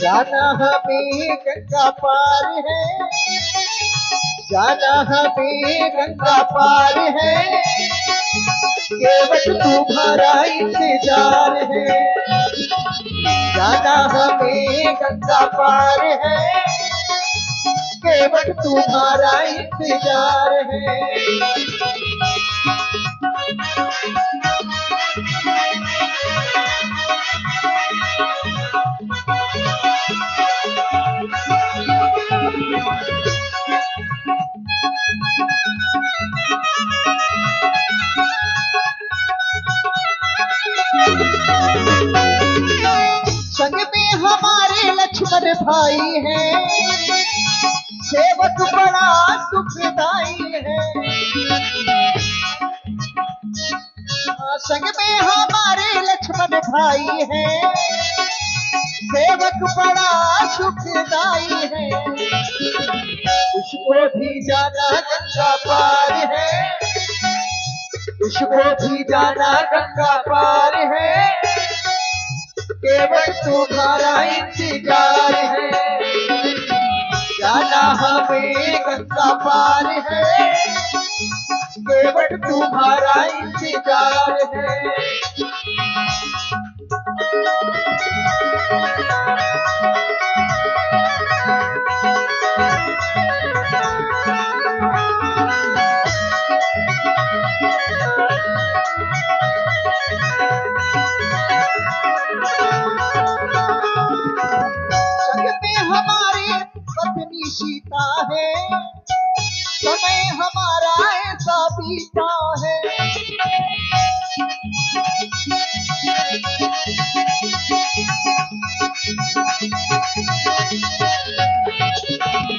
जाना हमें गंगा पार है, जाना हमें गंगा पार है, केवल तुम्हारा इंतजार है। जाना हमें गंगा पार है, केवल तुम्हारा इंतजार है। संग में हमारे लक्ष्मण भाई हैं, सेवक बड़ा सुखदाई है। संग में हमारे लक्ष्मण भाई हैं, सेवक बड़ा सुखदाई है। उसको भी जाना गंगा पार है, उसको भी जाना गंगा पार है, केवल तुम्हारा इंतजार है। जाना हमें गंगा पार है, केवल तुम्हारा इंतजार है। पत्नी सीता है, समय हमारा ऐसा बीता है।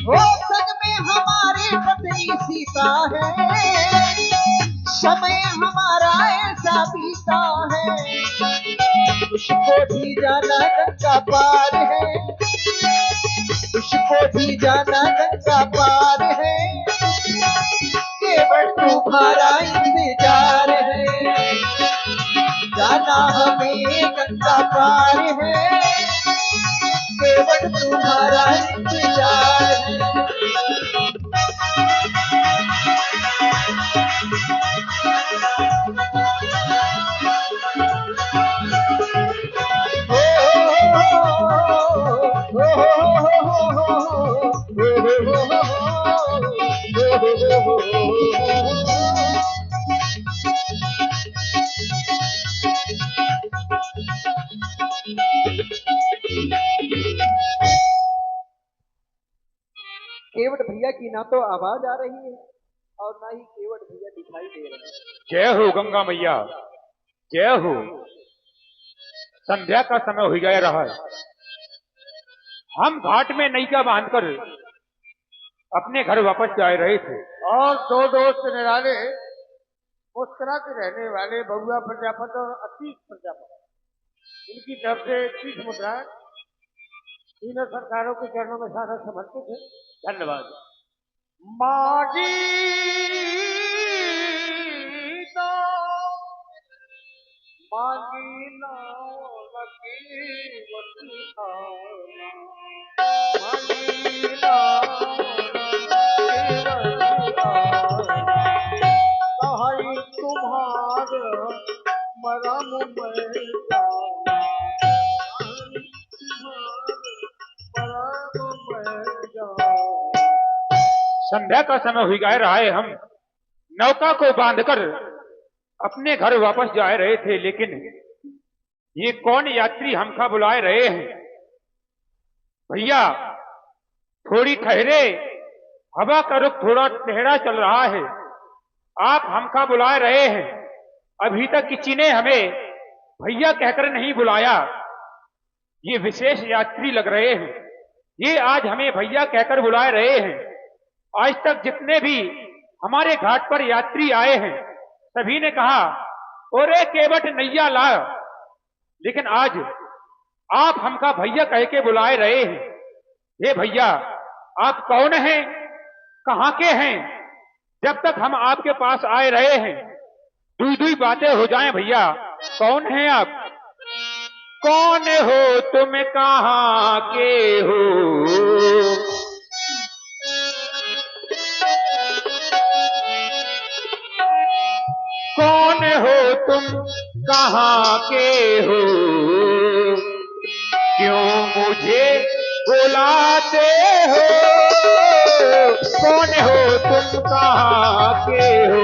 वो संग में हमारी पत्नी सीता है, समय हमारा ऐसा बीता है। उसको भी जाना गंगा पार है, उसको भी जाना गंगा पार है, केवल तुम्हारा इंतजार है। जाना हमें गंगा पार है, केवल तुम्हारा इंतजार है। केवट भैया की ना तो आवाज आ रही है और ना ही केवट भैया दिखाई दे रहे हैं। जय हो गंगा मैया, जय हो। संध्या का समय हो गया रहा है। हम घाट में नैया बांधकर अपने घर वापस जा रहे थे और दो दोस्त निराले मुस्कुराते रहने वाले बउआ प्रजापत और अतीत प्रजापत, इनकी तरफ से 30 मुद्रा तीनों सरकारों के चरणों में सारा समर्पित है। धन्यवाद। माजी संध्या का समय हो गया रहा है। हम नौका को बांधकर अपने घर वापस जा रहे थे, लेकिन ये कौन यात्री हमका बुलाए रहे हैं? भैया थोड़ी ठहरे, हवा का रुख थोड़ा टेढ़ा चल रहा है। आप हमका बुलाए रहे हैं, अभी तक किसी ने हमें भैया कहकर नहीं बुलाया। ये विशेष यात्री लग रहे हैं, ये आज हमें भैया कहकर बुलाए रहे हैं। आज तक जितने भी हमारे घाट पर यात्री आए हैं। सभी ने कहा ओरे केवट नैया ला, लेकिन आज आप हमका भैया कह के बुलाए रहे हैं। हे भैया, आप कौन हैं, कहाँ के हैं? जब तक हम आपके पास आए रहे हैं, दुई दुई बातें हो जाएं। भैया कौन हैं आप? कौन हो तुम, कहाँ के हो? कौन हो तुम, कहाँ के हो? क्यों मुझे बुलाते हो? कौन हो तुम, कहाँ के हो?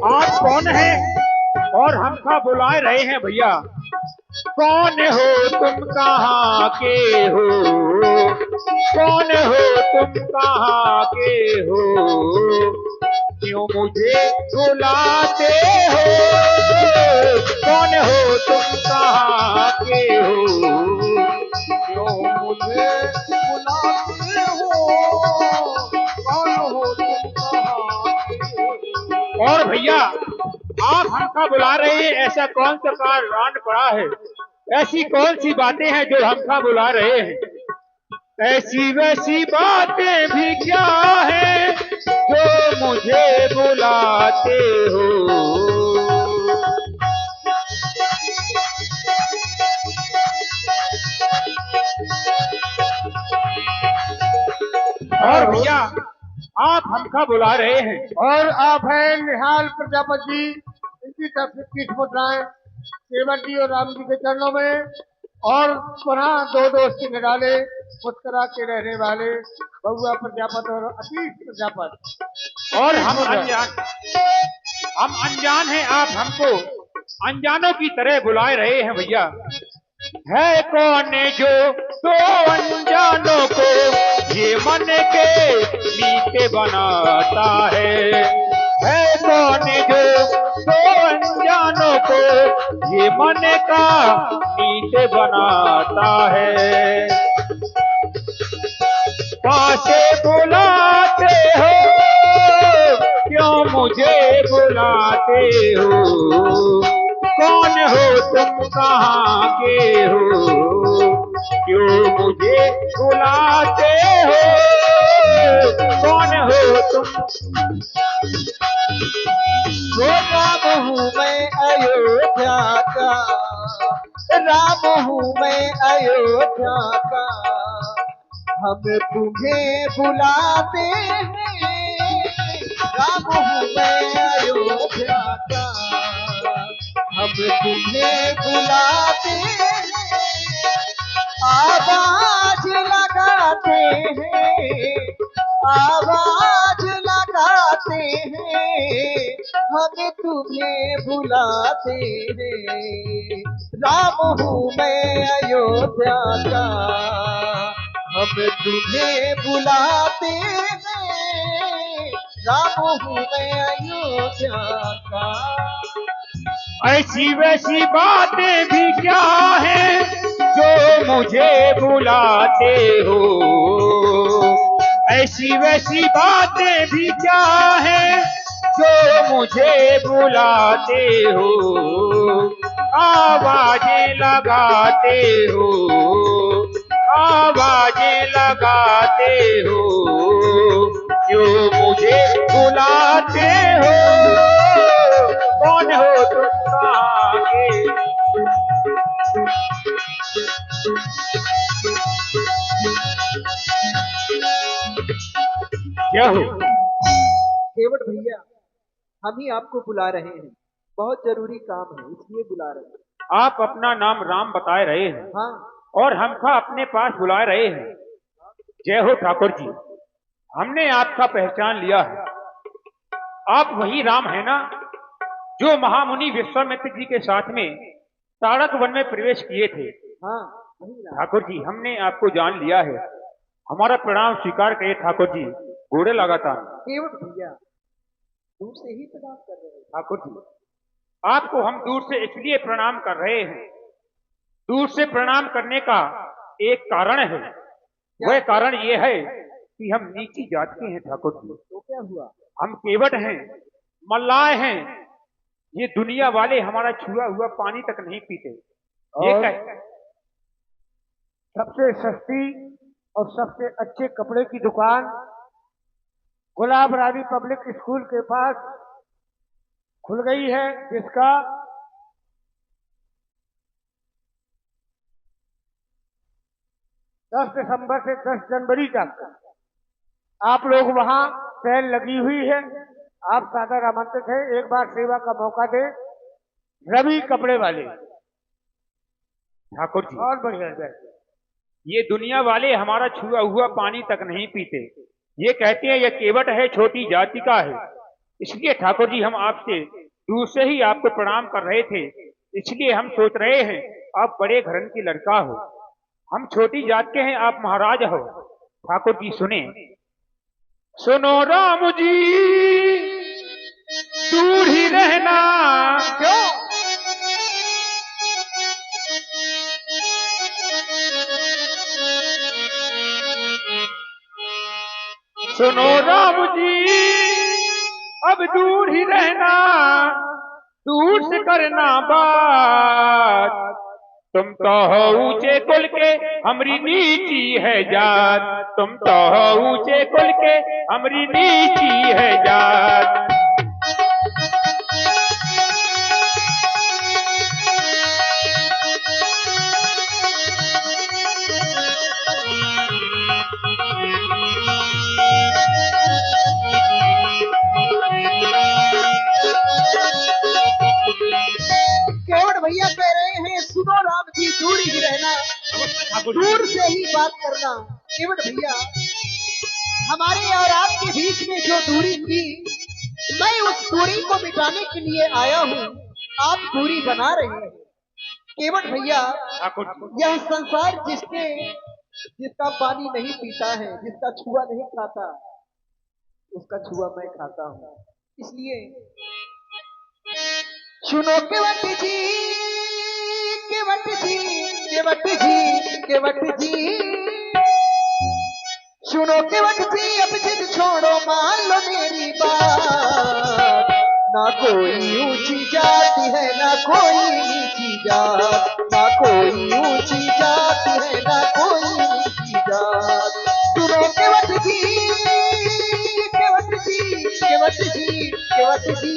आप कौन हैं और हमका बुलाए रहे हैं? भैया कौन हो तुम, कहाँ के हो? कौन हो तुम, कहाँ के हो? क्यों मुझे बुलाते हो? कौन हो तुम, कहाँ के हो? क्यों मुझे बुलाते हो? कौन हो तुम, कहाँ के हो? और भैया आप हमका बुला रहे हैं, ऐसा कौन सा कारण पड़ा है? ऐसी कौन सी बातें हैं जो हमका बुला रहे हैं? ऐसी वैसी बातें भी क्या है जो मुझे बुलाते हो? और भैया आप हमका बुला रहे हैं। और आप हैं निहाल प्रजापति जी, इनकी तरफ से 30 मुद्राएं केवट जी और राम जी के चरणों में, और पुनः दो दोस्ती निराले मुस्करा के रहने वाले बउआ प्रजापत और अतीश प्रजापत। और हम अनजान हैं, आप हमको अनजानों की तरह बुलाए रहे हैं। भैया है कौन जो दो अनजानों को ये मन के मीते बनाता है? है कौन जो दो अनजानों को ये मन का मीते बनाता है? पासे बुलाते हो, क्यों मुझे बुलाते हो? कौन हो तुम, कहाँ के हो? क्यों मुझे बुलाते हो? कौन हो तुम? वो राम हूँ मैं अयोध्या का, राम हूँ मैं अयोध्या का, हम तुम्हें बुलाते हैं। राम हूँ मैं अयोध्या का, हम तुम्हें बुलाते हैं। आवाज लगाते हैं, आवाज लगाते हैं, हम तुम्हें बुलाते हैं। राम हूँ मैं अयोध्या का, हम तुम्हें बुलाते हैं। राम हूँ मैं अयोध्या का। ऐसी वैसी बातें भी क्या है जो मुझे बुलाते हो? ऐसी वैसी बातें भी क्या है जो मुझे बुलाते हो? आवाजें लगाते हो, आवाजें लगाते हो, क्यों मुझे बुलाते हो? कौन हो तुम, कहाँ के? क्या हो? केवट भैया, हम ही आपको बुला रहे हैं, बहुत जरूरी काम है इसलिए बुला रहे हैं। आप अपना नाम राम बताए रहे हैं हाँ, और हमका अपने पास बुलाए रहे हैं। जय हो ठाकुर जी, हमने आपका पहचान लिया है। आप वही राम है ना जो महामुनि विश्वामित्र जी के साथ में ताड़क वन में प्रवेश किए थे? हाँ, ठाकुर जी, हमने आपको जान लिया है, हमारा प्रणाम स्वीकार करिए ठाकुर जी, घोड़े लगातार। केवट भैया दूर से ही प्रणाम कर रहे हैं। ठाकुर जी, आपको हम दूर से इसलिए प्रणाम कर रहे हैं, दूर से प्रणाम करने का एक कारण है। वह कारण ये है कि हम नीची जात के हैं ठाकुर जी। तो क्या हुआ? हम केवट हैं, मल्लाह हैं। ये दुनिया वाले हमारा छुआ हुआ पानी तक नहीं पीते। ये और क्या? सबसे सस्ती और सबसे अच्छे कपड़े की दुकान गुलाब रानी पब्लिक स्कूल के पास खुल गई है, जिसका 10 दिसंबर से 10 जनवरी तक आप लोग वहां सेल लगी हुई है। आप सादर आमंत्रित हैं, एक बार सेवा का मौका दें। रवि कपड़े वाले, ठाकुर जी, बहुत बढ़िया है। ये दुनिया वाले हमारा छुआ हुआ पानी तक नहीं पीते। ये कहते हैं ये केवट है, छोटी जाति का है। इसलिए ठाकुर जी, हम आपसे दूर से ही आपको प्रणाम कर रहे थे। इसलिए हम सोच रहे हैं आप बड़े घरन की लड़का हो, हम छोटी जात के हैं, आप महाराज हो। ठाकुर जी सुने, सुनो राम जी दूर ही रहना। क्यों? सुनो राम जी अब दूर ही रहना, दूर से करना बात। तुम तो हो ऊंचे कुल के, हमरी नीची है जात। तुम तो हो ऊंचे कुल के, हमरी नीची है जात। केवट भैया कह रहे हैं सुनो राम जी दूर ही रहना, दूर से ही बात करना। केवट भैया, हमारे और आपके बीच में जो दूरी थी, मैं उस दूरी को मिटाने के लिए आया हूँ। आप दूरी बना रहे हैं। केवट भैया, यह संसार जिसका पानी नहीं पीता है, जिसका छुआ नहीं खाता, उसका छुआ मैं खाता हूँ। इसलिए सुनो केवट जी, केवट जी, केवट जी, केवट जी, सुनो केवट जी, अब जिद छोड़ो, मान लो मेरी बात। ना कोई ऊंची जाति है, ना कोई नीची जात। ना कोई ऊंची जाति है, ना कोई नीची जात। सुनो केवट जी, केवट जी, केवट जी, केवट जी,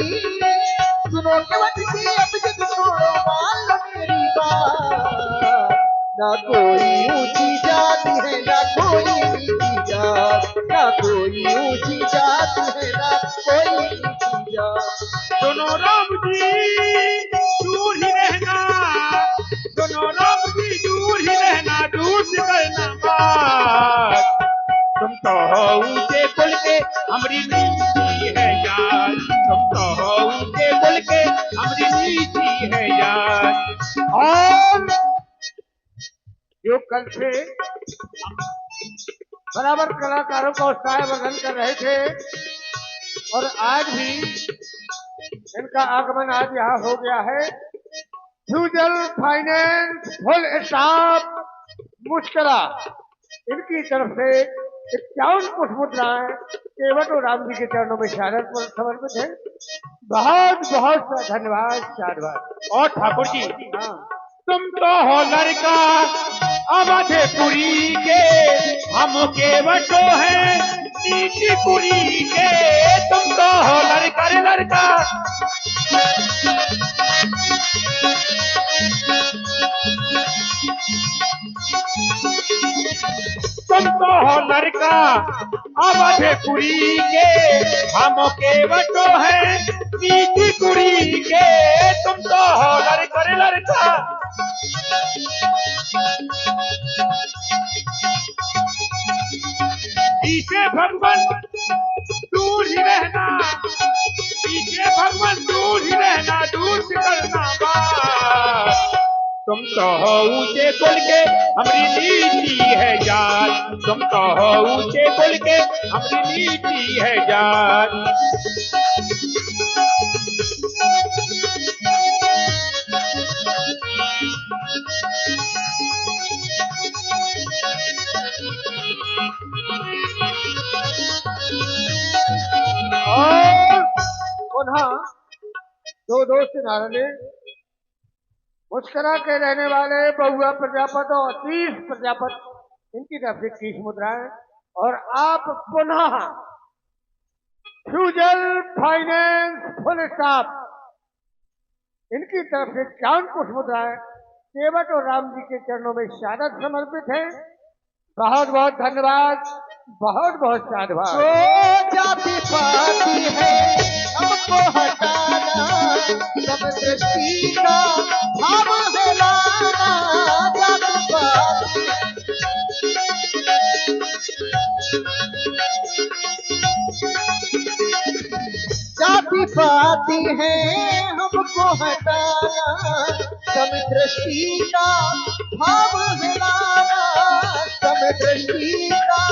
सुनो केवट जी, अब जिद छोड़ो, मान लो मेरी बात। ना कोई ऊंची जाति है, ना कोई नीची जात। ना कोई ऊंची जाति है, ना कोई नीची जात। सुनो राम जी दूर ही रहना, सुनो राम जी दूर ही रहना, दूर से करना बात। तुम तो हो ऊंचे कुल के, हमरी नीची है यार। तुम तो हो ऊंचे कुल के, हमरी नीची है यार। और जो कल से बराबर कलाकारों का उत्साह वर्धन कर रहे थे, और आज भी इनका आगमन आज यहाँ हो गया है। फ्यूजल फाइनेंस फुल स्टाफ मुस्करा, इनकी तरफ से 51 पुष्प मुद्राएं केवट और राम जी के चरणों में शहादत पर समर्पित है। बहुत बहुत धन्यवाद, शाबाश। और ठाकुर जी, हाँ, तुम तो हो लड़का अवधपुरी के, हम केवटो हैं नीचीपुरी के। तुम तो हो लड़का रे लड़का, तुम तो हो लड़का अवधपुरी के, हम केवटो हैं नीचीपुरी के। तुम तो हो लड़का रे लड़का। पीछे भगवान दूर ही रहना, पीछे भगवान दूर ही रहना, दूर से करना बात। तुम तो हो ऊंचे कुल के हमारी नीति है जात, तुम तो हो ऊंचे कुल के हमारी नीति है जात। और पुनः दो दोस्त नारने मुस्करा के रहने वाले बहुआ प्रजापत और 30 प्रजापत, इनकी तरफ से 30 मुद्राएं, और आप पुनः फ्यूजल फाइनेंस फुल स्टॉप, इनकी तरफ से 51 कुछ मुद्राएं केवट और राम जी के चरणों में शहादत समर्पित है। बहुत बहुत धन्यवाद, बहुत बहुत साधुवाद। जो जाति पाति है हमको हटाना, सब दृष्टि का भाव है लाना। जाति पाति जाति पाति है हमको हटाना, सब दृष्टि का भाव है लाना। सब दृष्टि का।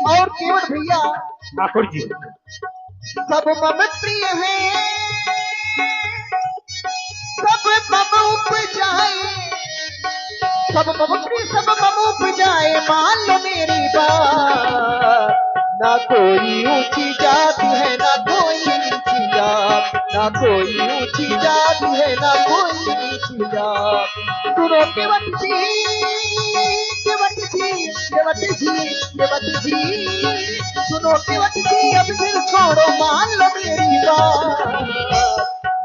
और केवल भैया ठाकुर जी सब मम प्रिय है, सब मम उपजाए, सब मम प्रिय सब मम उपजाए। मान लो मेरी बात, ना कोई ऊंची जाति है ना कोई नीची जात, ना कोई ऊंची जाति है ना कोई नीची जात। सुनो केवट जी, केवट जी, केवट जी, केवट जी, सुनो केवट जी, अब दिल छोड़ो मान लो मेरी बात।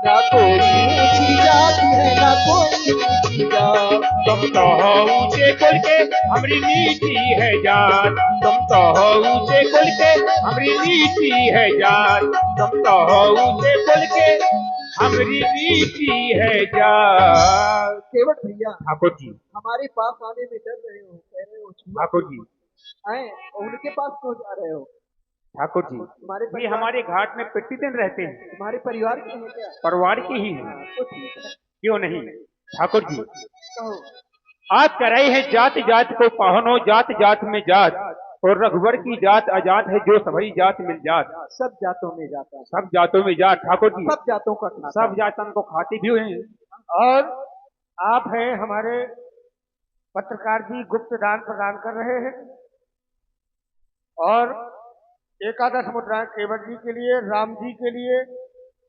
ना कोई ऊंची जाति है ना कोई नीची जात। तुम तो हो ऊंचे कुल के हमारी नीति है जात, तुम तो हो ऊंचे कुल के हमारी नीति है जात, तुम तो हो ऊंचे कुल के हमारी नीति है जात। केवट भैया ठाकुर जी हमारे पास आने में डर रहे हो, कह रहे हो छुआ ठाकुर जी आए, और उनके पास क्यों जा रहे हो? ठाकुर जी तुम्हारे ये परिवार, हमारे घाट में प्रतिदिन रहते हैं, तुम्हारे परिवार के हैं क्या? परिवार के ही हैं, हाँ, तो ठीक है, क्यों नहीं। ठाकुर जी कहो। आप कह रहे हैं जात जात को पाहनो, जात जात में जात, और रघुवर की जात अजात है जो सभी जात मिल जात। सब जातों में जाता है, सब जातों में जात ठाकुर जी, सब जातों का खाता सब है। जातों को खाते भी हुए हैं। और आप हैं हमारे पत्रकार जी, गुप्त दान प्रदान कर रहे हैं, और एकादश मुद्राएं केवट जी के लिए, राम जी के लिए,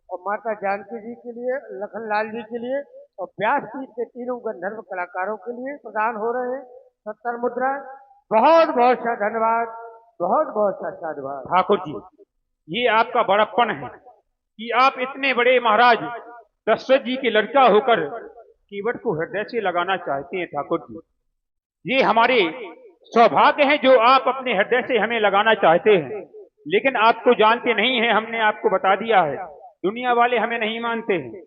और माता जानकी जी के लिए, लखनलाल जी के लिए, और व्यास पीठ के तीनों गंधर्व कलाकारों के लिए प्रदान हो रहे हैं 70 मुद्राएं। बहुत बहुत सा धन्यवाद, बहुत बहुत सा साधुवाद। ठाकुर जी ये आपका बड़प्पन है कि आप इतने बड़े महाराज दशरथ जी के लड़का होकर केवट को हृदय से लगाना चाहते हैं। ठाकुर जी ये हमारे सौभाग्य है जो आप अपने हृदय से हमें लगाना चाहते हैं, लेकिन आप तो जानते नहीं हैं, हमने आपको बता दिया है। दुनिया वाले हमें नहीं मानते हैं,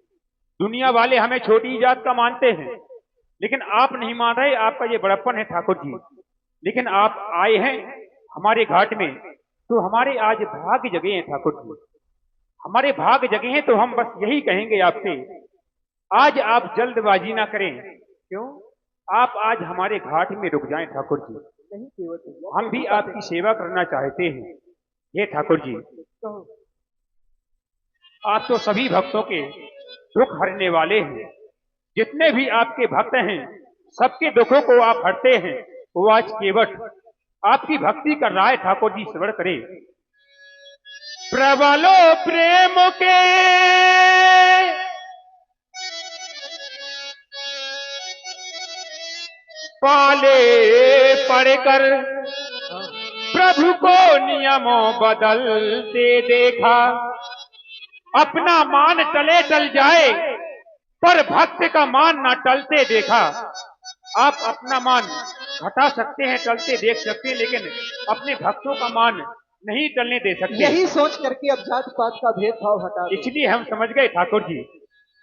दुनिया वाले हमें छोटी जात का मानते हैं, लेकिन आप नहीं मान रहे। आपका ये बड़प्पन है ठाकुर जी, लेकिन आप आए हैं हमारे घाट में तो हमारे आज भाग्य जगे हैं। ठाकुर जी हमारे भाग्य जगे हैं, तो हम बस यही कहेंगे आपसे, आज आप जल्दबाजी ना करें। क्यों? आप आज हमारे घाट में रुक जाएं ठाकुर जी, नहीं केवट भैया, हम भी आपकी सेवा करना चाहते हैं। ये ठाकुर जी कहो। आप तो सभी भक्तों के दुख हरने वाले हैं, जितने भी आपके भक्त हैं सबके दुखों को आप हरते हैं। वो आज केवट आपकी भक्ति कर रहा है। ठाकुर जी श्रवण करे। प्रबलो प्रेम के पाले पड़कर प्रभु को नियमों बदलते देखा। अपना मान टले टल जाए पर भक्त का मान ना टलते देखा। आप अपना मान घटा सकते हैं, टलते देख सकते हैं, लेकिन अपने भक्तों का मान नहीं टलने दे सकते। यही सोच करके अब जात पात का भेदभाव हटा दो। इसलिए हम समझ गए ठाकुर जी।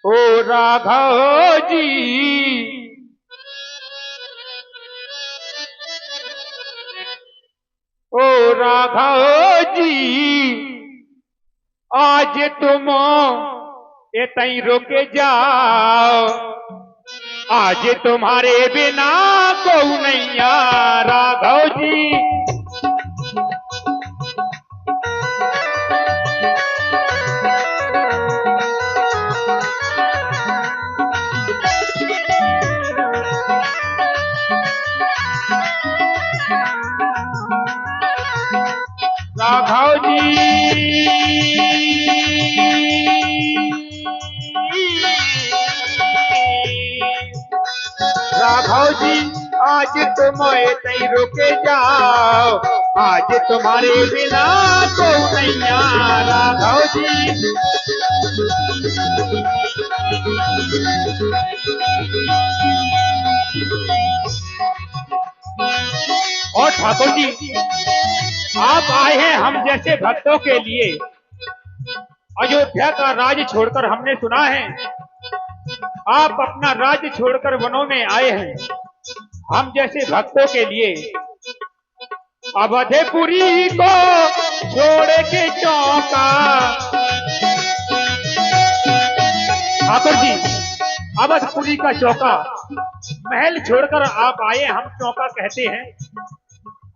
ओ राघव जी ओ राघव जी आज तुम ए तई रोके जाओ, आज तुम्हारे बिना को नैया राघव जी। राघव जी राघव जी, आज तुम तई रुके जाओ, आज तुम्हारे बिना को नैया राघव जी। और ठाकुर जी, आप आए हैं हम जैसे भक्तों के लिए। अयोध्या का राज छोड़कर हमने सुना है आप अपना राज्य छोड़कर वनों में आए हैं हम जैसे भक्तों के लिए। अवधपुरी को छोड़ के चौका, ठाकुर जी अवधपुरी का चौका महल छोड़कर आप आए, हम चौका कहते हैं।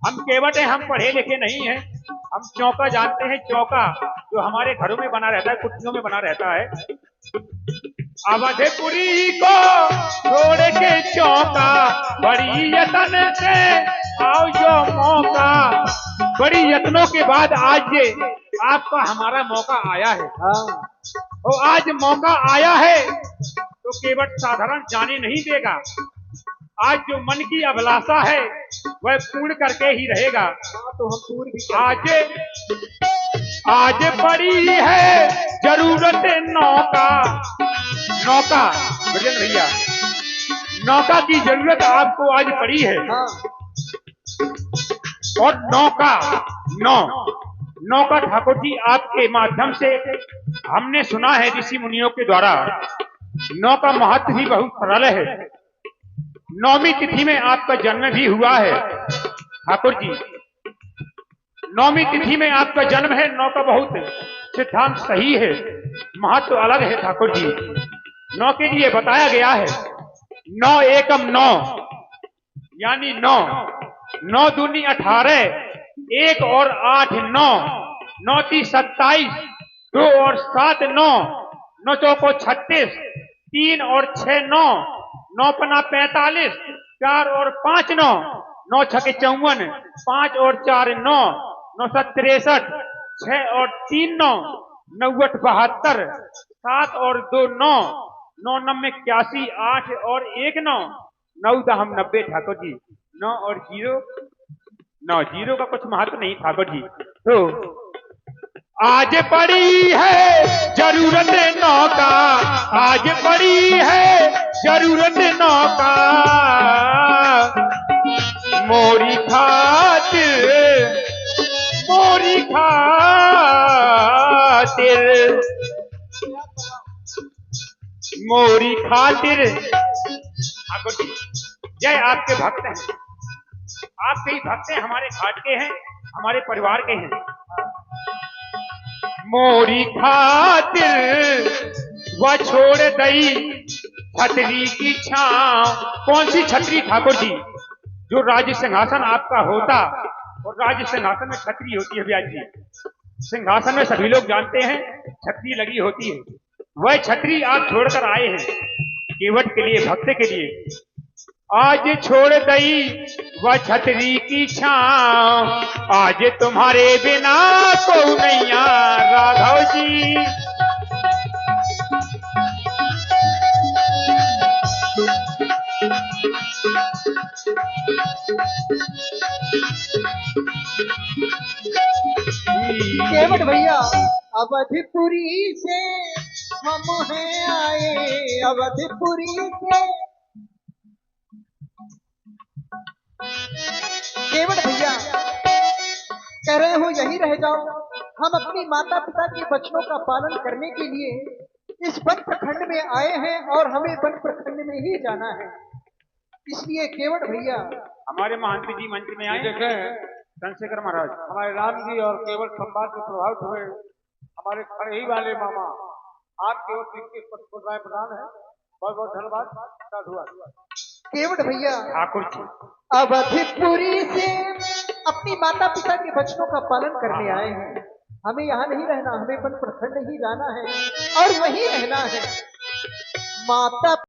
हम केवट हैं, हम पढ़े लिखे नहीं हैं, हम चौका जानते हैं। चौका जो हमारे घरों में बना रहता है, कुर्सियों में बना रहता है। अवधपुरी को छोड़ के चौका, बड़ी यत्न से आओ जो मौका। बड़ी यत्नों के बाद आज ये आपका हमारा मौका आया है। और आज मौका आया है तो केवट साधारण जाने नहीं देगा। आज जो मन की अभिलाषा है वह पूर्ण करके ही रहेगा। तो हम पूर्ण भी आज पड़ी है जरूरत नौका। नौका भजन भैया, नौका की जरूरत आपको आज पड़ी है। और नौका ठाकुर जी आपके माध्यम से हमने सुना है ऋषि मुनियों के द्वारा। नौ का महत्व भी बहुत सरल है। 9वीं तिथि में आपका जन्म भी हुआ है ठाकुर जी। 9वीं तिथि में आपका जन्म है। 9 का बहुत सिद्धांत सही है, महत्व अलग है ठाकुर जी। 9 के लिए बताया गया है 9 एकम 9 यानी 9, 9 दूनी 18, 1 और 8 9, 9 × 27, 2 और 7 9, 9 चौको 36, 3 और 6 9, 9 पना 45, 4 और 5 9, 9 छके 54, 5 और 4 9, 9 7 63, 6 और 3 9, 9 8 72, 7 और 2 9, 9 9 81, 8 और 1 9, 9 10 90 ठाकुर जी। 9 और 0 9, 0 का कुछ महत्व नहीं ठाकुर जी। तो आज पड़ी है जरूरत नौका, आज पड़ी है जरूरत नौका। मोरी खातिर, मोरी खातिर, मोरी खातिर। ठाकुर जी जय आपके भक्त हैं, आपके ही भक्त हैं, हमारे घाट के हैं, हमारे परिवार के हैं। मोरी खातिर वह छोड़ दई छतरी की छांव। कौन सी छतरी ठाकुर जी? जो राज्य सिंहासन आपका होता, और राज्य सिंहासन में छतरी होती है ब्याज जी। सिंहासन में सभी लोग जानते हैं छतरी लगी होती है। वह छतरी आप छोड़कर आए हैं केवट के लिए, भक्त के लिए। आज छोड़ दई वह छतरी की छांव, आज तुम्हारे बिना को नैया राघव जी। केवट भैया अवधपुरी से हम हैं आए, अवधपुरी से। केवट भैया कह रहे हो यही रह जाओ। हम अपनी माता पिता के वचनों का पालन करने के लिए इस वन प्रखंड में आए हैं और हमें वन प्रखंड में ही जाना है। इसलिए केवट भैया हमारे महंत जी मंच में आए। देखें चंद्रशेखर महाराज, हमारे राम जी और केवट संवाद से प्रभावित हुए हमारे खड़े ही वाले मामा आपके ओर से 21 मुद्राएं प्रदान है। बहुत बहुत धन्यवाद। साधु हुआ। केवट भैया, ठाकुर जी, अवधिपुरी से अपनी माता पिता के वचनों का पालन करने आए हैं। हमें यहाँ नहीं रहना, हमें वन प्रखंड ही जाना है और वहीं रहना है। माता